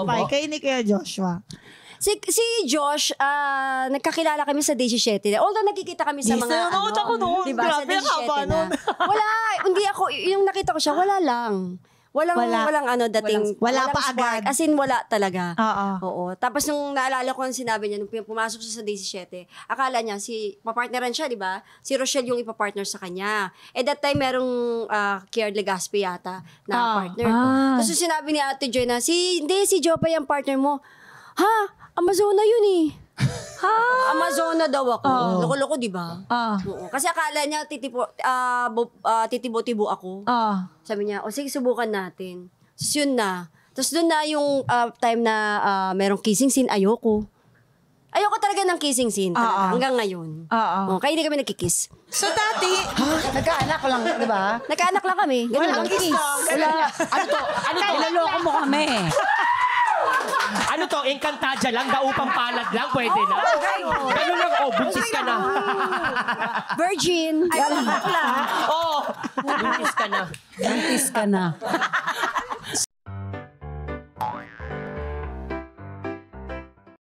Jopay, kayo ni Kuya Joshua. Si Josh, nagkakilala kami sa Day 17. Although nagkikita kami sa mga Nanood ako noon. Diba, sa Grabe, Day 17 haba nun. Wala, hindi ako, yung nakita ko siya, wala lang. Walang dating. Wala pa spark. agad. As in, wala talaga. Oo. Tapos nung naalala ko ang sinabi niya, nung pumasok siya sa Day 17, akala niya, papartneran siya, di ba? Si Rochelle yung ipapartner sa kanya. That time, merong Kier Legaspi yata na partner. Tapos sinabi ni Ate Joy na, hindi, si Jopay ang partner mo. Ha? Amazona yun eh. Amazona daw ako. Loko-loko, di ba? Oo. Kasi akala niya titibo-tibo ako. Sabi niya, sige, subukan natin. Tapos yun na. Tapos doon na yung time na merong kissing scene, ayoko. Ayoko talaga ng kissing scene. Hanggang ngayon. Kaya hindi kami nagkikiss. So dati, Nagkaanak lang, di ba? Nagkaanak lang kami. Ganun lang. Wala. Ano to? Nilaloko mo kami. Ano to? Encantadia lang? Daupang palad lang? Pwede na? Ganun lang, buntis ka na. Virgin. Oo, buntis ka na. Buntis ka na.